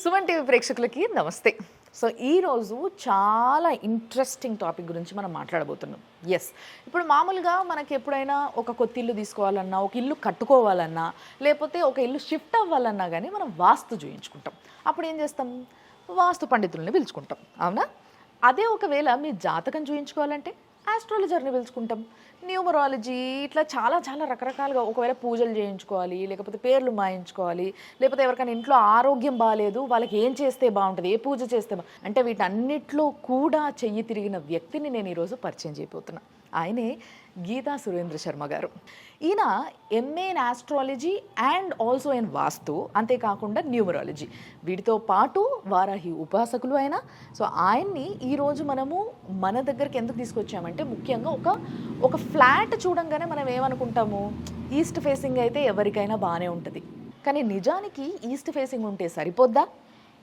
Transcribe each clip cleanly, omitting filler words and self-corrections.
Suman TV ప్రేక్షకులకి నమస్తే. So ఈరోజు చాలా ఇంట్రెస్టింగ్ టాపిక్ గురించి మనం మాట్లాడబోతున్నాం. ఎస్, ఇప్పుడు మామూలుగా మనకి ఎప్పుడైనా ఒక కొత్త ఇల్లు తీసుకోవాలన్నా, ఒక ఇల్లు కట్టుకోవాలన్నా, లేకపోతే ఒక ఇల్లు షిఫ్ట్ అవ్వాలన్నా కానీ మనం వాస్తు చూయించుకుంటాం. అప్పుడు ఏం చేస్తాం? వాస్తు పండితుల్ని పిలుచుకుంటాం, అవునా? అదే ఒకవేళ మీ జాతకం చూయించుకోవాలంటే ఆస్ట్రాలజర్ని పిలుచుకుంటాం. న్యూమరాలజీ ఇట్లా చాలా చాలా రకరకాలుగా, ఒకవేళ పూజలు చేయించుకోవాలి, లేకపోతే పేర్లు మాయించుకోవాలి, లేకపోతే ఎవరికైనా ఇంట్లో ఆరోగ్యం బాగాలేదు, వాళ్ళకి ఏం చేస్తే బాగుంటుంది, ఏ పూజ చేస్తే అంటే వీటన్నిటిలో కూడా చెయ్యి తిరిగిన వ్యక్తిని నేను ఈరోజు పరిచయం చేయబోతున్నా. ఆయనే గీతా సురేంద్ర శర్మ గారు. ఈయన MA in astrology and also in vastu, అంతేకాకుండా న్యూమరాలజీ, వీటితో పాటు వారాహి ఉపాసకులు ఆయన. సో ఆయన్ని ఈరోజు మనము మన దగ్గరికి ఎందుకు తీసుకొచ్చామంటే, ముఖ్యంగా ఒక ఫ్లాట్ చూడంగానే మనం ఏమనుకుంటాము, ఈస్ట్ ఫేసింగ్ అయితే ఎవరికైనా బాగానే ఉంటుంది. కానీ నిజానికి ఈస్ట్ ఫేసింగ్ ఉంటే సరిపోద్దా?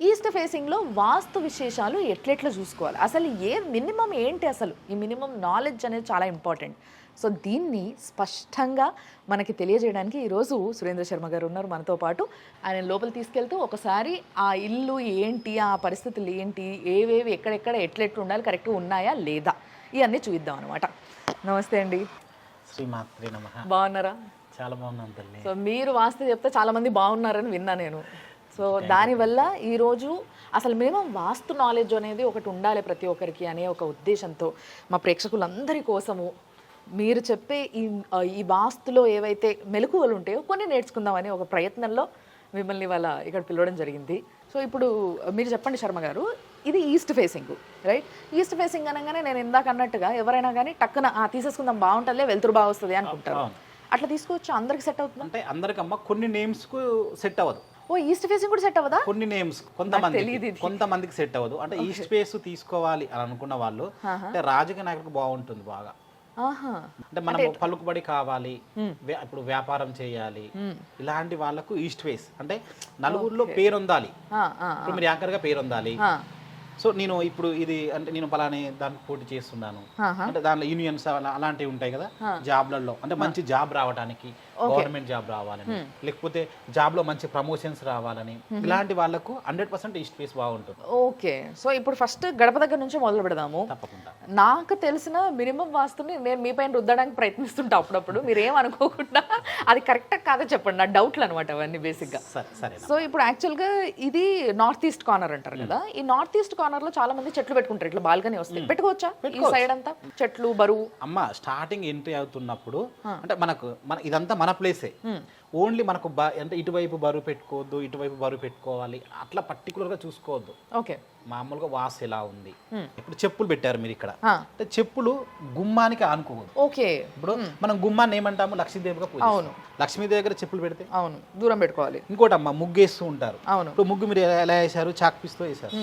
ఈస్ట్ ఫేసింగ్లో వాస్తు విశేషాలు ఎట్లెట్లా చూసుకోవాలి, అసలు మినిమం ఏంటి, అసలు ఈ మినిమం నాలెడ్జ్ అనేది చాలా ఇంపార్టెంట్. సో దీన్ని స్పష్టంగా మనకి తెలియజేయడానికి ఈరోజు సురేంద్ర శర్మ గారు ఉన్నారు మనతో పాటు. ఆయన లోపల తీసుకెళ్తూ ఒకసారి ఆ ఇల్లు ఏంటి, ఆ పరిస్థితులు ఏంటి, ఏవేవి ఎక్కడెక్కడ ఎట్లెట్లు ఉండాలి, కరెక్ట్గా ఉన్నాయా లేదా, ఇవన్నీ చూద్దాం అనమాట. నమస్తే అండి. శ్రీమాత్రే నమః. బాగున్నారా? చాలా బాగున్నాను తల్లి. సో మీరు వాస్తు చెప్తే చాలామంది బాగున్నారని విన్నా నేను. సో దానివల్ల ఈరోజు అసలు మినిమం వాస్తు నాలెడ్జ్ అనేది ఒకటి ఉండాలి ప్రతి ఒక్కరికి అనే ఒక ఉద్దేశంతో మా ప్రేక్షకులందరి కోసము మీరు చెప్పే ఈ వాస్తులో ఏవైతే మెలకువలు ఉంటాయో కొన్ని నేర్చుకుందామని ఒక ప్రయత్నంలో మిమ్మల్ని వాళ్ళ ఇక్కడ పిలవడం జరిగింది. సో ఇప్పుడు మీరు చెప్పండి శర్మ గారు, ఇది east facing, right? East facing అనగానే నేను ఇందాక అన్నట్టుగా ఎవరైనా కానీ టక్కున తీసేసుకుందాం, బాగుంటుందిలే, వెళ్తురు బాగా వస్తుంది అనుకుంటారు. అట్లా తీసుకోవచ్చు, అందరికి సెట్ అవుతుంది అంటే? అందరికమ్మా కొన్ని నేమ్స్కు సెట్ అవ్వదు. ఓ, ఈస్ట్ ఫేసింగ్ కూడా సెట్ అవ్వదా? కొన్ని నేమ్స్ కొంతమందికి సెట్ అవ్వదు. అంటే ఈస్ట్ ఫేస్ తీసుకోవాలి అని అనుకున్న వాళ్ళు, అంటే రాజకీయ నాయకులకు బాగుంటుంది బాగా. అంటే మనం పలుకుబడి కావాలి, ఇప్పుడు వ్యాపారం చేయాలి, ఇలాంటి వాళ్ళకు ఈస్ట్ ఫేస్ అంటే నలుగురిలో పేరు ఉండాలి. ఇప్పుడు మీరు యాంకర్ గా పేరు ఉండాలి. సో నేను ఇప్పుడు ఇది అంటే నేను పలానే దానికి పోటీ చేస్తున్నాను అంటే దానిలో యూనియన్స్ అలాంటివి ఉంటాయి కదా జాబ్లలో, అంటే మంచి జాబ్ రావడానికి, గవర్నమెంట్ జాబ్ రావాలని, లేకపోతే జాబ్ లో మంచి ప్రమోషన్స్ రావాలని, ఇలాంటి వాళ్ళకు 100% ఈస్ట్ ఫేస్ బాగుంటుంది. ఓకే, సో ఇప్పుడు ఫస్ట్ గడప దగ్గర నుంచి మొదలు పెడదాము. తప్పకుండా. నాకు తెలిసిన మినిమం వాస్తుని నేను మీ పైన రుద్దడానికి ప్రయత్నిస్తుంటా అప్పుడప్పుడు, మీరు ఏమనుకోకుండా అది కరెక్టా కాదా చెప్పండి, నా డౌట్లు అనమాట అవన్నీ బేసిక్ గా. సో ఇప్పుడు యాక్చువల్ గా ఇది నార్త్ ఈస్ట్ కార్నర్ అంటారు కదా, ఈ నార్త్ ఈస్ట్ కార్నర్ లో చాలా మంది చెట్లు పెట్టుకుంటారు, ఇట్లా బాల్కనీ వస్తాయి, పెట్టుకోవచ్చా? ఈ సైడ్ అంతా చెట్లు బరువు. అమ్మ స్టార్టింగ్ ఎంట్రీ అవుతున్నప్పుడు అంటే ఇదంతా మన ప్లేసే, ఓన్లీ మనకు అంటే ఇటువైపు బరువు పెట్టుకోవద్దు, ఇటువైపు బరువు పెట్టుకోవాలి, అట్లా పర్టికులర్ గా చూసుకోవద్దు. ఓకే, మామూలుగా వాస్ ఎలా ఉంది. ఇప్పుడు చెప్పులు పెట్టారు మీరు ఇక్కడ, అంటే చెప్పులు గుమ్మానికి ఆనుకోవద్దు. ఓకే, ఇప్పుడు మనం గుమ్మాన్ని ఏమంటాము, లక్ష్మీదేవిగా పూజ. అవును, లక్ష్మీదేవి దగ్గర చెప్పులు పెడితే అవును దూరం పెట్టుకోవాలి. ఇంకోటి అమ్మ ముగ్గేస్తూ ఉంటారు. అవును, ఇప్పుడు ముగ్గు మీరు ఎలా వేసారు, చాక్ పీస్తో వేసారు.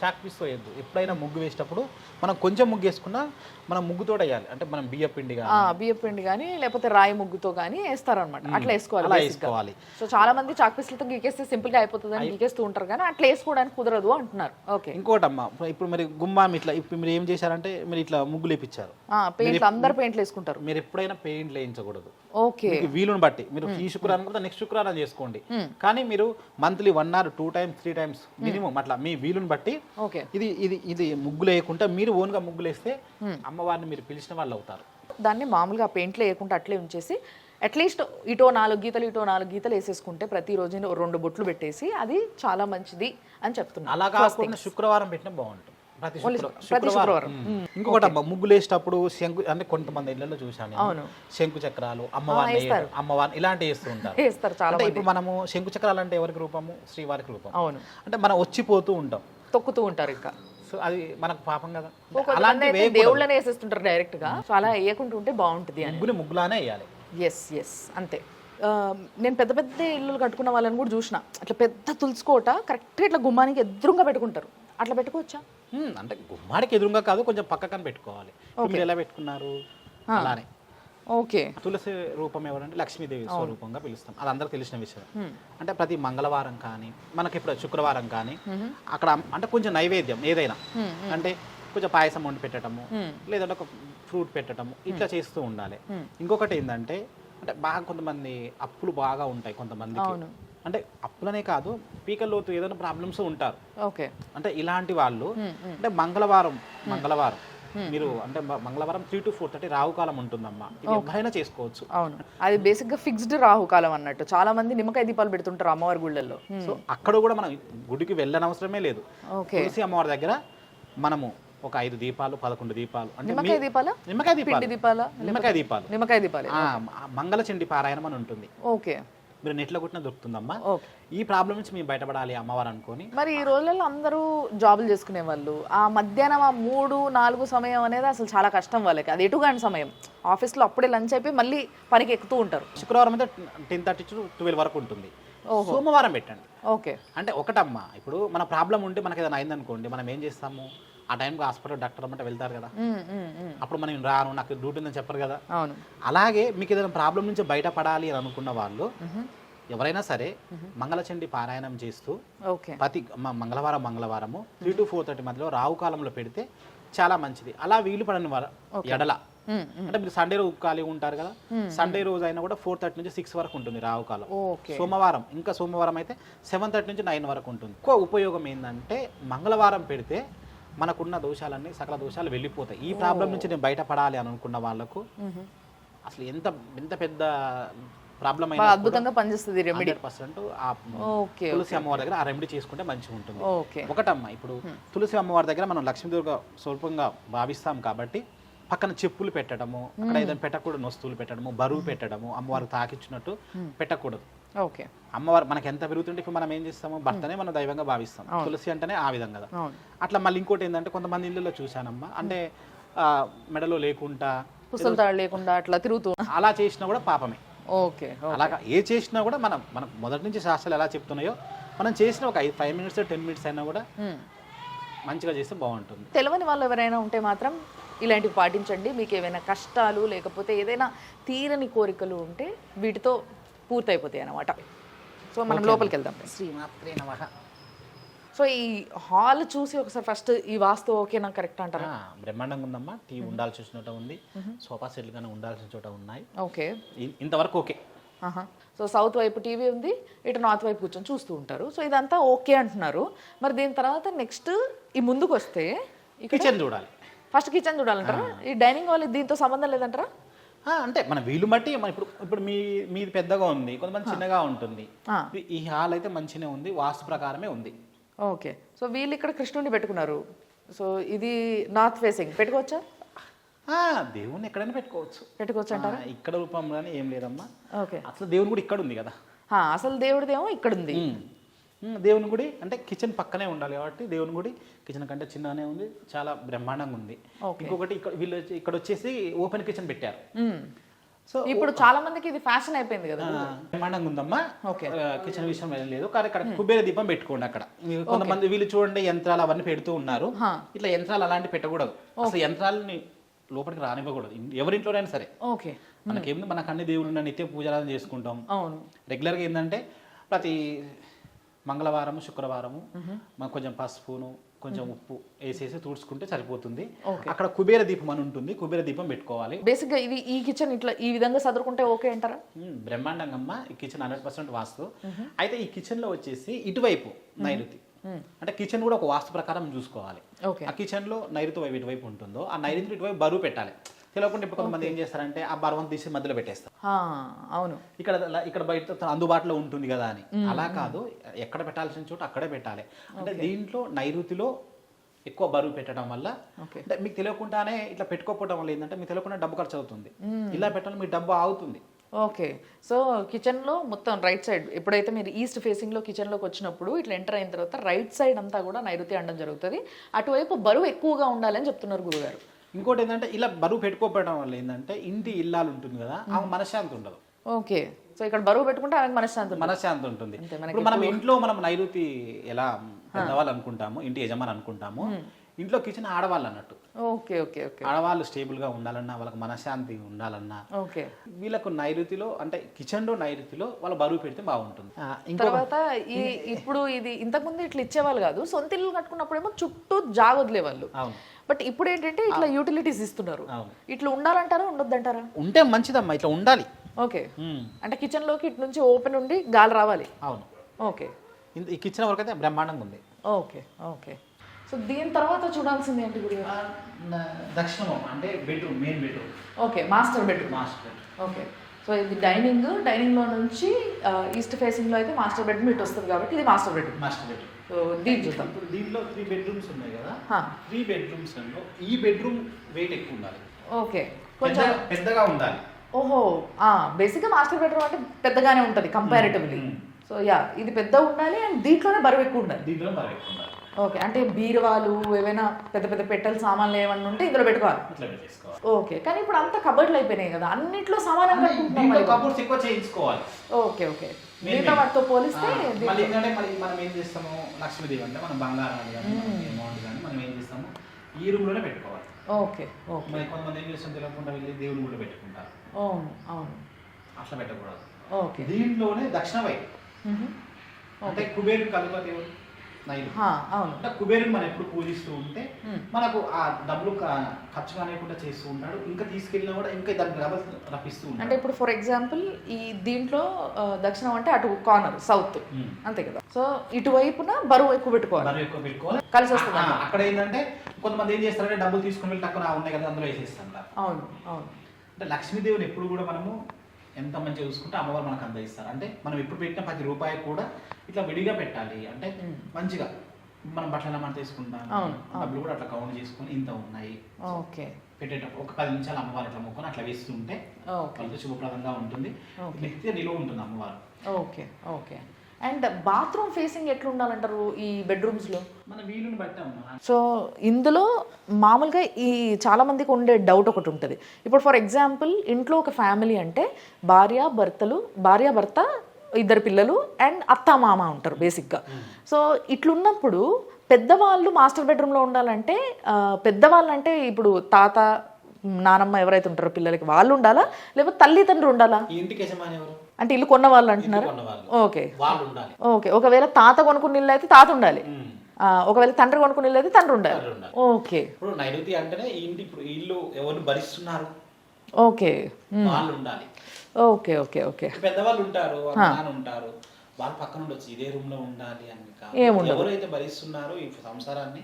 చాక్ పీస్తో వేయద్దు. ఎప్పుడైనా ముగ్గు వేసేటప్పుడు మనం కొంచెం ముగ్గు వేసుకున్నా మనం ముగ్గుతో వేయాలి. అంటే మనం బియ్యం పిండి కానీ లేకపోతే రాయి ముగ్గుతో కానీ వేస్తారు అనమాట, అట్లా వేసుకోవాలి. సో చాలా మంది చాక్ పీస్లతో గీకేస్తే సింపుల్ గా అయిపోతుంది అని గీకేస్తూ ఉంటారు, కానీ అట్లా వేసుకోవడానికి కుదరదు అంటున్నారు. ఓకే, ఇంకోటమ్మా ఇప్పుడు మరి గుమ్మం ఇట్లా ఇప్పుడు మీరు ఏం చేశారంటే మీరు ఇట్లా ముగ్గులు వేయించారు, అందరు పెయింట్లు వేసుకుంటారు. మీరు ఎప్పుడైనా పెయింట్లు వేయించకూడదు. ఓకే, వీలుని బట్టి మీరు ఈ శుక్రవారం కూడా నెక్స్ట్ శుక్రవారం చేసుకోండి, కానీ మీరు monthly 1 or 2 times 3 times minimum అట్లా మీ వీలుని బట్టి. ఇది ముగ్గులు వేయకుండా మీరు ఓన్ గా ముగ్గులు వేస్తే అమ్మవారిని మీరు పిలిచిన వాళ్ళు అవుతారు. దాన్ని మామూలుగా పెయింట్లు వేయకుండా అట్లే ఉంచేసి అట్లీస్ట్ ఇటో 4 గీతలు ఇటో 4 గీతలు వేసేసుకుంటే ప్రతిరోజు 2 బొట్లు పెట్టేసి అది చాలా మంచిది అని చెప్తున్నా. అలా కాకుండా శుక్రవారం పెట్టినా బాగుంటుంది, ప్రతి శుక్రవారం. ఇంకొకటి అమ్మ ముగ్గులు వేసేటప్పుడు శంకు, అంటే కొంతమంది ఇళ్లలో చూసాను శంకు చక్రాలు అమ్మవారిని ఇలాంటివి వేస్తూ ఉంటారు. అంటే ఇప్పుడు మనము శంకు చక్రాలు అంటే ఎవరికి రూపము, శ్రీవారికి రూపం. అవును, అంటే మనం వచ్చిపోతూ ఉంటాం, తొక్కుతూ ఉంటారు ఇంకా. సో అది మనకు పాపం కదా, దేవుళ్ళనే వేసేస్తుంటారు డైరెక్ట్ గా. సో అలా వేయకుంటుంటే బాగుంటుంది అని ముగ్గులానే వేయాలి. ఎస్ అంతే. నేను పెద్ద పెద్ద ఇల్లు కట్టుకున్న వాళ్ళని కూడా చూసిన, అట్లా పెద్ద తులుసుకోట కరెక్ట్గా ఇట్లా గుమ్మానికి ఎదురుగా పెట్టుకుంటారు. అట్లా పెట్టుకోవచ్చా? అంటే గుమ్మానికి ఎదురుగా కాదు, కొంచెం పక్కకని పెట్టుకోవాలి. మీరు ఎలా పెట్టుకున్నారు అలానే. ఓకే, తులసి రూపం ఎవరంటే లక్ష్మీదేవి స్వరూపంగా పిలుస్తాం, అది అందరికి తెలిసిన విషయం. అంటే ప్రతి మంగళవారం కానీ మనకి ఇప్పుడు శుక్రవారం కానీ అక్కడ అంటే కొంచెం నైవేద్యం ఏదైనా, అంటే కొంచెం పాయసం వండి పెట్టడము, లేదంటే ఒక ఫ్రూట్ పెట్టడము, ఇట్లా చేస్తూ ఉండాలి. ఇంకొకటి ఏంటంటే అంటే బాగా కొంతమంది అప్పులు బాగా ఉంటాయి కొంతమందికి. అంటే అప్పులనే కాదు, పీకల్లోతు ఏదైనా ప్రాబ్లమ్స్ ఉంటారు. ఓకే. అంటే ఇలాంటి వాళ్ళు అంటే మంగళవారం మీరు అంటే మంగళవారం 3 to 4:30 రాహుకాలం ఉంటుందమ్మా. ఇది ఎవరైనా చేసుకోవచ్చు. అవును, అది బేసిక్ గా ఫిక్స్డ్ రాహుకాలం అన్నట్టు. చాలా మంది నిమ్మకాయ దీపాలు పెడుతుంటారు అమ్మవారి గుళ్ళల్లో. సో అక్కడ కూడా మనం గుడికి వెళ్ళనవసరమే లేదు. తులసి అమ్మవారి దగ్గర మనము ఒక 5 దీపాలు 11 దీపాలు అంటే నిమ్మకాయ దీపాలు నిమ్మకాయ దీపాలు మంగళ చండి పారాయణం అని ఉంటుంది. ఓకే. మీరు నెట్లో కొట్టిన దొరుకుతుందమ్మా. ఈ ప్రాబ్లం నుంచి మేము బయటపడాలి అమ్మవారు అనుకొని. మరి ఈ రోజుల్లో అందరూ జాబులు చేసుకునే వాళ్ళు, ఆ మధ్యాహ్నం 3-4 సమయం అనేది అసలు చాలా కష్టం వాళ్ళకి. అది ఎటుగాని సమయం. ఆఫీస్లో అప్పుడే లంచ్ అయిపోయి మళ్ళీ పనికి ఎక్కుతూ ఉంటారు. శుక్రవారం అయితే 10:30 to 12 వరకు ఉంటుంది. సోమవారం పెట్టండి. ఓకే. అంటే ఒకటమ్మా, ఇప్పుడు మన ప్రాబ్లం ఉంటే మనకి ఏదైనా అయిందనుకోండి, మనం ఏం చేస్తాము, ఆ టైంకి హాస్పిటల్ డాక్టర్ అమ్మంటే వెళ్తారు కదా, అప్పుడు మనం రాను నాకు డ్యూటీ ఉందని చెప్పరు కదా. అవును. అలాగే మీకు ఏదైనా ప్రాబ్లం నుంచి బయటపడాలి అని అనుకున్న వాళ్ళు ఎవరైనా సరే మంగళచండి పారాయణం చేస్తూ ప్రతి మంగళవారము 3 to 4:30 మధ్యలో రాహుకాలంలో పెడితే చాలా మంచిది. అలా వీలు పడని ఎడల అంటే మీరు సండే రోజు ఖాళీ ఉంటారు కదా, సండే రోజు అయినా కూడా 4:30 నుంచి 6 వరకు ఉంటుంది రాహుకాలం. సోమవారం అయితే 7:30 నుంచి 9 వరకు ఉంటుంది. ఎక్కువ ఉపయోగం ఏంటంటే మంగళవారం పెడితే మనకున్న దోషాలన్నీ సకల దోషాలు వెళ్ళిపోతాయి. ఈ ప్రాబ్లం నుంచి నేను బయటపడాలి అని అనుకున్న వాళ్ళకు అసలు ఎంత పెద్ద ప్రాబ్లం అయినా అద్భుతంగా పనిచేస్తుంది రెమెడీ. 100% తులసి అమ్మవారి దగ్గర ఆ రెమెడీ చేసుకుంటే మంచిగా ఉంటుంది. ఒకటమ్మా, ఇప్పుడు తులసి అమ్మవారి దగ్గర మనం లక్ష్మీదేవిగా స్వరూపంగా భావిస్తాం కాబట్టి పక్కన చెప్పులు పెట్టడము, అక్కడ ఏదైనా పెట్టకూడదు వస్తువులు పెట్టడము, బరువు పెట్టడము, అమ్మవారికి తాకిచ్చినట్టు పెట్టకూడదు. ఓకే. అమ్మవారు మనకి ఎంత పెరుగుతుంటే ఇప్పుడు మనం ఏం చేస్తాము, భర్తనే మనం దైవంగా భావిస్తాం. తులసి అంటేనే ఆ విధంగా కదా. అట్లా మళ్ళీ ఇంకోటి ఏంటంటే కొంతమంది ఇళ్ళలో చూశానమ్మా, అంటే మెడలో లేకుండా లేకుండా అట్లా తిరుగుతూ అలా చేసినా కూడా పాపమే. ఓకే. అలాగా ఏ చేసినా కూడా మనకు మొదటి నుంచి శాస్త్రాలు ఎలా చెప్తున్నాయో మనం చేసిన ఒక 5 minutes 10 minutes అయినా కూడా మంచిగా చేస్తే బాగుంటుంది. తెలియని వాళ్ళు ఎవరైనా ఉంటే మాత్రం ఇలాంటివి పాటించండి. మీకు ఏమైనా కష్టాలు లేకపోతే ఏదైనా తీరని కోరికలు ఉంటే వీటితో పూర్తయిపోతాయి అన్నమాట. సో మనం లోపలికి వెళ్దాం. శ్రీమాత్రే నమః. సో ఈ హాల్ చూసి ఒకసారి ఫస్ట్ ఈ వాస్తు ఓకేనా, కరెక్ట్ అంటారా? బ్రహ్మాండంగా ఉందమ్మా. టీవీ ఉండాల్సిన చోట ఉంది, సోఫా సెట్లు కానీ ఉండాల్సిన చోట ఉన్నాయి. ఓకే, ఇంతవరకు ఓకే. సో సౌత్ వైపు టీవీ ఉంది, ఇటు నార్త్ వైపు కూర్చొని చూస్తూ ఉంటారు. సో ఇదంతా ఓకే అంటున్నారు. మరి దీని తర్వాత నెక్స్ట్ ఈ ముందుకు వస్తే కిచెన్ చూడాలి. ఫస్ట్ కిచెన్ చూడాలంటారా? ఈ డైనింగ్ హాల్ దీంతో సంబంధం లేదంటారా? అంటే మన వీలు బట్టి ఇప్పుడు మీది పెద్దగా ఉంది, కొంతమంది చిన్నగా ఉంటుంది. ఈ హాల్ అయితే మంచిగానే ఉంది, వాస్తు ప్రకారమే ఉంది. ఓకే. సో వీళ్ళు ఇక్కడ కృష్ణుడిని పెట్టుకున్నారు. సో ఇది నార్త్ ఫేసింగ్ పెట్టుకోవచ్చా? దేవుని ఎక్కడైనా పెట్టుకోవచ్చు అంటారా? ఇక్కడ రూపంలోనే ఏం లేదమ్మా. ఓకే. అసలు దేవుని గుడి ఇక్కడ ఉంది కదా. అసలు దేవుడిదేమో ఇక్కడ ఉంది. దేవుని గుడి అంటే కిచెన్ పక్కనే ఉండాలి కాబట్టి దేవుని గుడి కిచెన్ కంటే చిన్ననే ఉంది, చాలా బ్రహ్మాండంగా ఉంది. ఇంకొకటి వీళ్ళు ఇక్కడ వచ్చేసి ఓపెన్ కిచెన్ పెట్టారు. సో ఇప్పుడు చాలా మందికి ఇది ఫ్యాషన్ అయిపోయింది కదా. బ్రహ్మాండంగా ఉందమ్మా. కిచెన్ విషయం లేదు కానీ ఇక్కడ కుబేర దీపం పెట్టుకోండి. అక్కడ కొంతమంది వీళ్ళు చూడండి యంత్రాలు అవన్నీ పెడుతూ ఉన్నారు. ఇట్లా యంత్రాలు అలాంటివి పెట్టకూడదు. అసలు యంత్రాలని లోపలికి రానివ్వకూడదు ఎవరింట్లోనైనా సరే. ఓకే. మనకేముంది, మనకు అన్ని దేవుళ్ళు నిత్య పూజలు చేసుకుంటాం. రెగ్యులర్గా ఏంటంటే ప్రతి మంగళవారము శుక్రవారము మనకు కొంచెం పసుపును కొంచెం ఉప్పు వేసేసి తుడుచుకుంటే సరిపోతుంది. అక్కడ కుబేర దీపం అని ఉంటుంది, కుబేర దీపం పెట్టుకోవాలి. బేసిక్ గా ఇది ఈ కిచెన్ ఇట్లా ఈ విధంగా సదురుకుంటే ఓకే అంటారా? బ్రహ్మాండంగా ఈ కిచెన్ 100% వాస్తు. అయితే ఈ కిచెన్ లో వచ్చేసి ఇటువైపు నైరుతి, అంటే కిచెన్ కూడా ఒక వాస్తు ప్రకారం చూసుకోవాలి. ఆ కిచెన్ లో నైరుతి వైపు ఇటువైపు ఉంటుందో ఆ నైరుతి ఇటువైపు బరువు పెట్టాలి. తెలియకుండా ఇప్పుడు కొంతమంది ఏం చేస్తారంటే ఆ బరువును తీసి మధ్యలో పెట్టేస్తారు. అవును, ఇక్కడ బయట అందుబాటులో ఉంటుంది కదా అని. అలా కాదు, ఎక్కడ పెట్టాల్సిన చోట అక్కడే పెట్టాలి. అంటే దీంట్లో నైరుతిలో ఎక్కువ బరువు పెట్టడం వల్ల అంటే మీకు తెలియకుండానే ఇట్లా పెట్టుకోకపోవడం వల్ల ఏంటంటే మీకు తెలియకుండా డబ్బు ఖర్చు అవుతుంది. ఇలా పెట్టడం మీ డబ్బు ఆగుతుంది. ఓకే. సో కిచెన్లో మొత్తం రైట్ సైడ్ ఎప్పుడైతే మీరు ఈస్ట్ ఫేసింగ్లో కిచెన్లోకి వచ్చినప్పుడు ఇట్లా ఎంటర్ అయిన తర్వాత రైట్ సైడ్ అంతా కూడా నైరుతి అనడం జరుగుతుంది. అటువైపు బరువు ఎక్కువగా ఉండాలని చెప్తున్నారు గురుగారు. ఇంకోటి ఏంటంటే ఇలా బరువు పెట్టుకోవడం వల్ల ఏంటంటే ఇంటి ఇల్లాలు ఉంటుంది కదా, ఆమె మనశ్శాంతి ఉండదు. ఓకే. సో ఇక్కడ బరువు పెట్టుకుంటే ఆమెకు మనశ్శాంతి ఉంటుంది. ఇప్పుడు మనం ఇంట్లో మనం నైరుతి ఎలా పెద్దవాళ్ళు అనుకుంటాము, ఇంటి యజమాని అనుకుంటాము, ఇంట్లో కిచెన్ ఆడవాళ్ళు అన్నట్టు. Okay okay okay. ఆడవాళ్ళు స్టేబుల్ గా ఉండాలన్నా, వాళ్ళకి మనశ్శాంతి ఉండాలన్నా వీళ్ళకు నైరుతిలో అంటే కిచెన్ లో నైరుతిలో వాళ్ళ బరువు పెడితే బాగుంటుంది. తర్వాత ఇప్పుడు ఇది ఇంతకుముందు ఇట్లా ఇచ్చేవాళ్ళు కాదు, సొంత ఇల్లు కట్టుకున్నప్పుడేమో చుట్టూ జాగ వదిలేవాళ్ళు. బట్ ఇప్పుడు ఏంటంటే ఇట్లా యూటిలిటీస్ ఇస్తున్నారు. ఇట్లా ఉండాలంటారా ఉండొద్దంటారా? ఉంటే మంచిదమ్మా, ఇట్లా ఉండాలి. ఓకే, అంటే కిచెన్లోకి ఇటు నుంచి ఓపెన్ ఉండి గాలి రావాలి. అవును. ఓకే, ఈ కిచెన్ వరకు అయితే బ్రహ్మాండంగా ఉంది. Okay okay. సో దీని తర్వాత చూడాల్సింది ఏంటి గురుగారు? దక్షిణం అంటే bedroom, main bedroom. Okay, master bedroom. Okay, so ఇది డైనింగ్లో నుంచి ఈస్ట్ ఫేసింగ్లో అయితే మాస్టర్ బెడ్రూమ్ ఇటు వస్తుంది కాబట్టి ఇది మాస్టర్ బెడ్రూమ్. సో దీన్ని చూద్దాం. ఇప్పుడు దీనిలో 3 బెడ్రూమ్స్ ఉన్నాయి కదా, 3 బెడ్రూమ్స్లో ఈ బెడ్రూమ్ వెయిట్ ఎక్కువ ఉండాలి. ఓకే, కొంచెం పెద్దగా ఉండాలి. ఓహో, బేసిక్గా మాస్టర్ బెడ్రూమ్ అంటే పెద్దగానే ఉంటుంది కంపారిటివ్లీ. సో ఇది పెద్ద ఉండాలి అండ్ దీంట్లోనే బరువు ఎక్కువ ఉండాలి. దీంట్లో బరువు ఎక్కువ ఉండాలి. ఓకే, అంటే బీరువాలు ఏవైనా పెద్ద పెద్ద పెట్టెల సామాన్లు ఏమన్నా ఉంటే ఇందులో పెట్టుకోవాలి. ఓకే, కానీ ఇప్పుడు అంతా కబర్డ్లు అయిపోయినాయి కదా, అన్నిట్లో సమానంగా కబోర్డ్స్ ఎక్కువ చేయించుకోవాలి. ఓకే ఓకే, మిగతా వాటితో పోలిస్తే మళ్ళీ ఏంటంటే మనం ఏం చేస్తాము, లక్ష్మీదేవి అంటే మనం బంగారం కానీ అమౌంట్ కానీ మనం ఏం చేస్తాము ఈ రూమ్లోనే పెట్టుకోవాలి. Okay okay. మరి కొంతమంది ఏం చేస్తాం తెలియకుండా వెళ్ళి దేవుని కూడా పెట్టుకుంటారు. అవును అవును, అట్లా పెట్టకూడదు. ఓకే, దీంట్లోనే దక్షిణ వైపు అంటే కుబేరు కలుప దేవుడు నైలు. అవును, అంటే కుబేరుని మనం ఎప్పుడు పూజిస్తూ ఉంటే మనకు ఆ డబ్బులు ఖర్చు కానివ్వకుండా చేస్తూ ఉంటాడు. ఇంకా తీసుకెళ్ళినా కూడా ఇంకా దానికి రప్పిస్తూ ఉంటాడు. అంటే ఇప్పుడు ఫర్ ఎగ్జాంపుల్ ఈ దీంట్లో దక్షిణం అంటే అటు కార్నర్ సౌత్ అంతే కదా, సో ఇటువైపున బరువు ఎక్కువ పెట్టుకోవాలి. కలిసి వస్తుంది. అక్కడ ఏంటంటే కొంతమంది ఏం చేస్తారంటే డబ్బులు తీసుకుని వెళ్ళి తక్కువ ఉన్నాయి కదా అందులో వేసేస్తాం. అవును అవును. అంటే లక్ష్మీదేవిని ఎప్పుడు కూడా మనము ఎంత మంచిగా చూసుకుంటే అమ్మవారు మనకు అందజేస్తారు. అంటే మనం ఎప్పుడు పెట్టిన 10 రూపాయలు కూడా ఇట్లా విడిగా పెట్టాలి. అంటే మంచిగా మనం బట్టలు మనం తీసుకుంటాం, డబ్బులు కూడా అట్లా కౌంట్ చేసుకుని ఇంత ఉన్నాయి ఓకే పెట్టేటప్పుడు ఒక 10 నిమిషాలు అమ్మవారు అట్లా మొక్కుని అట్లా వేస్తుంటే వాళ్ళతో శుభప్రదంగా ఉంటుంది, నిత్య నిలువ ఉంటుంది అమ్మవారు. Okay okay. And bathroom facing ఎట్లా ఉండాలంటారు ఈ బెడ్రూమ్స్లో? మన వీలుని బట్టి అమ్మా. సో ఇందులో మామూలుగా ఈ చాలామందికి ఉండే డౌట్ ఒకటి ఉంటుంది. ఇప్పుడు ఫర్ ఎగ్జాంపుల్ ఇంట్లో ఒక ఫ్యామిలీ అంటే భార్య భర్త 2 పిల్లలు అండ్ అత్త మామ ఉంటారు బేసిక్గా. సో ఇట్లున్నప్పుడు పెద్దవాళ్ళు మాస్టర్ బెడ్రూమ్లో ఉండాలంటే పెద్దవాళ్ళు అంటే ఇప్పుడు తాత నానమ్మ ఎవరైతే ఉంటారో పిల్లలకి వాళ్ళు ఉండాలా, లేకపోతే తల్లిదండ్రులు ఉండాలా? ఇంటికి యజమాని ఎవరు అంటే ఇల్లు కొన్న వాళ్ళు అంటున్నారు. Okay okay. ఒకవేళ తాత కొనుక్కున్న ఇల్లు అయితే తాత ఉండాలి, ఒకవేళ తండ్రి కొనుక్కున్న ఇల్లు అయితే తండ్రి ఉండాలి. ఓకే. ఇప్పుడు నైరుతి అంటేనే ఇంటి ఇప్పుడు ఇల్లు ఎవరు భరిస్తున్నారు ఓకే వాళ్ళు ఉండాలి. Okay okay okay. పెద్దవాళ్ళు ఉంటారు, ఉంటారు, వాళ్ళు పక్కన ఉండొచ్చు, ఇదే రూమ్ లో ఉండాలి అని కాదు. ఎవరైతే భరిస్తున్నారో ఈ సంసారాన్ని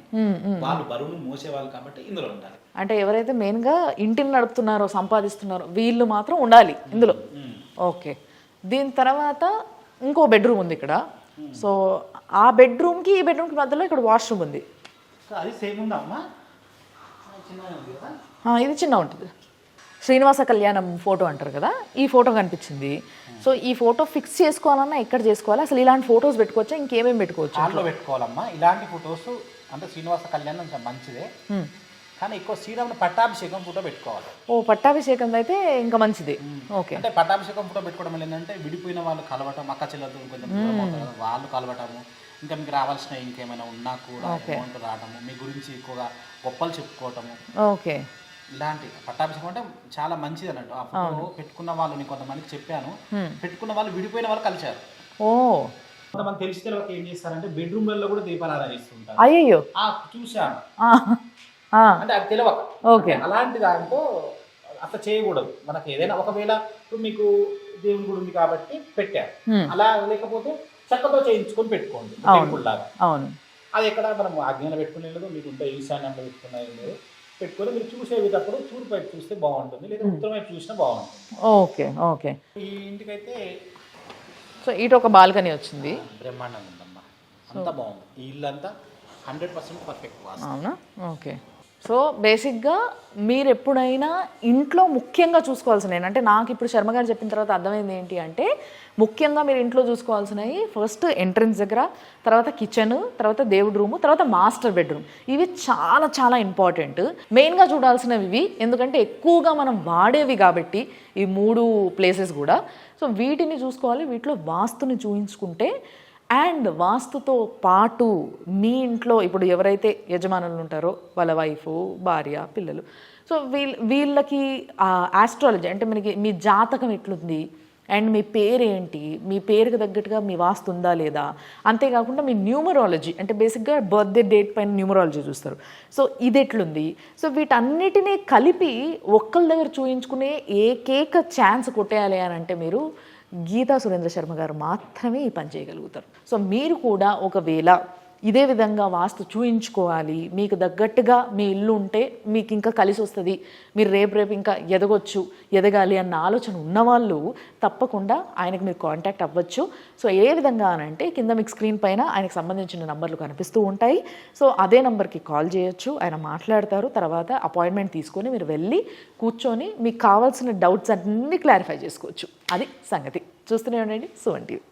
వాళ్ళు బరువును మోసేవాళ్ళు కాబట్టి ఇందులో ఉండాలి. అంటే ఎవరైతే మెయిన్ గా ఇంటిని నడుపుతున్నారో సంపాదిస్తున్నారో వీళ్ళు మాత్రం ఉండాలి ఇందులో. ఓకే. దీని తర్వాత ఇంకో బెడ్రూమ్ ఉంది ఇక్కడ. సో ఆ బెడ్రూమ్కి ఈ బెడ్రూమ్కి మధ్యలో ఇక్కడ వాష్రూమ్ ఉంది. అది సేమ్ ఉందమ్మా, ఇది చిన్న ఉంటుంది. శ్రీనివాస కళ్యాణం ఫోటో అంటారు కదా, ఈ ఫోటో కనిపించింది. సో ఈ ఫోటో ఫిక్స్ చేసుకోవాలన్నా ఎక్కడ చేసుకోవాలి, అసలు ఇలాంటి ఫొటోస్ పెట్టుకోవచ్చా, ఇంకేమేమి పెట్టుకోవచ్చు? దాంట్లో పెట్టుకోవాలమ్మా ఇలాంటి ఫొటోస్. అంటే శ్రీనివాస కళ్యాణం మంచిదే, కానీ ఎక్కువ శ్రీరాముని పట్టాభిషేకం ఫోటో పెట్టుకోవాలి. పట్టాభిషేకం అయితే ఇంకా మంచిది. ఓకే. అంటే పట్టాభిషేకం ఫోటో పెట్టుకోవడం వల్ల ఏంటంటే విడిపోయిన వాళ్ళు కలవటం, అక్క చెల్లెలతో కొంచెం వాళ్ళు కలవటము, ఇంకా మీకు రావాల్సిన ఇంకేమైనా ఉన్నా కూడా అమౌంట్ రావటము, మీ గురించి ఎక్కువగా గొప్పలు చెప్పుకోవటము. ఓకే. ఇలాంటి పట్టాభిషేకం అంటే చాలా మంచిది అన్నట్టు. ఆ ఫోటో పెట్టుకున్న వాళ్ళు నేను కొంతమందికి చెప్పాను, పెట్టుకున్న వాళ్ళు విడిపోయిన వాళ్ళు కలిశారు. కొంతమంది తెలిసిన వాళ్ళకి ఏం చేస్తారంటే బెడ్రూమ్ లో కూడా దీపారాధన చేస్తుంటారు. అయ్యో చూశాను. అంటే అది తెలియక. ఓకే. అలాంటి దాంట్లో అట్లా చేయకూడదు. మనకి ఏదైనా ఒకవేళ ఇప్పుడు మీకు దేవుని గుడి ఉంది కాబట్టి పెట్టారు, అలా లేకపోతే చక్కతో చేయించుకొని పెట్టుకోండి టెంపుల్ లాగా. అవును. అది ఎక్కడ మనం ఆజ్ఞాన పెట్టుకునే లేదు, మీకు ఉంటే ఈశాన్యంలో పెట్టుకునే లేదు. పెట్టుకొని మీరు చూసేటప్పుడు తూర్పు వైపు చూస్తే బాగుంటుంది, లేదా ఉత్తరం వైపు చూసినా బాగుంటుంది. Okay okay. ఈ ఇంటికైతే సో ఇటు ఒక బాల్కనీ వచ్చింది, బ్రహ్మాండంగా ఉందమ్మా, అంతా బాగుంది. ఈ ఇల్లు అంతా 100% పర్ఫెక్ట్. అవునా? ఓకే. సో బేసిక్గా మీరు ఎప్పుడైనా ఇంట్లో ముఖ్యంగా చూసుకోవాల్సినవి, అంటే నాకు ఇప్పుడు శర్మ గారు చెప్పిన తర్వాత అర్థమైంది ఏంటి అంటే, ముఖ్యంగా మీరు ఇంట్లో చూసుకోవాల్సినవి ఫస్ట్ ఎంట్రన్స్ దగ్గర, తర్వాత కిచెన్, తర్వాత దేవుడి రూము, తర్వాత మాస్టర్ బెడ్రూమ్. ఇవి చాలా చాలా ఇంపార్టెంట్, మెయిన్గా చూడాల్సినవి ఇవి. ఎందుకంటే ఎక్కువగా మనం వాడేవి కాబట్టి ఈ 3 ప్లేసెస్ కూడా. సో వీటిని చూసుకోవాలి, వీటిలో వాస్తుని చూయించుకుంటే. అండ్ వాస్తుతో పాటు మీ ఇంట్లో ఇప్పుడు ఎవరైతే యజమానులు ఉంటారో వాళ్ళ వైఫ్, భార్య, పిల్లలు, సో వీళ్ళకి ఆస్ట్రాలజీ అంటే మనకి మీ జాతకం ఎట్లుంది, అండ్ మీ పేరేంటి, మీ పేరుకి తగ్గట్టుగా మీ వాస్తు ఉందా లేదా, అంతేకాకుండా మీ న్యూమరాలజీ అంటే బేసిక్గా బర్త్డే డేట్ పైన న్యూమరాలజీ చూస్తారు. సో ఇది ఎట్లుంది, సో వీటన్నిటినీ కలిపి ఒక్కళ్ళ దగ్గర చూయించుకునే ఏకైక ఛాన్స్ కొట్టేయాలి అని అంటే మీరు గీతా సురేంద్ర శర్మ గారు మాత్రమే ఈ పని చేయగలుగుతారు. సో మీరు కూడా ఒకవేళ ఇదే విధంగా వాస్తు చూయించుకోవాలి, మీకు తగ్గట్టుగా మీ ఇల్లు ఉంటే మీకు ఇంకా కలిసి వస్తుంది, మీరు రేపు ఇంకా ఎదగాలి అన్న ఆలోచన ఉన్నవాళ్ళు తప్పకుండా ఆయనకు మీరు కాంటాక్ట్ అవ్వచ్చు. సో ఏ విధంగా అనంటే కింద మీకు స్క్రీన్ పైన ఆయనకు సంబంధించిన నంబర్లు కనిపిస్తూ ఉంటాయి. సో అదే నెంబర్కి కాల్ చేయొచ్చు, ఆయన మాట్లాడతారు. తర్వాత అపాయింట్మెంట్ తీసుకొని మీరు వెళ్ళి కూర్చొని మీకు కావాల్సిన డౌట్స్ అన్నీ క్లారిఫై చేసుకోవచ్చు. అది సంగతి. చూస్తూనే ఉండండి సుమన్ టీవీ.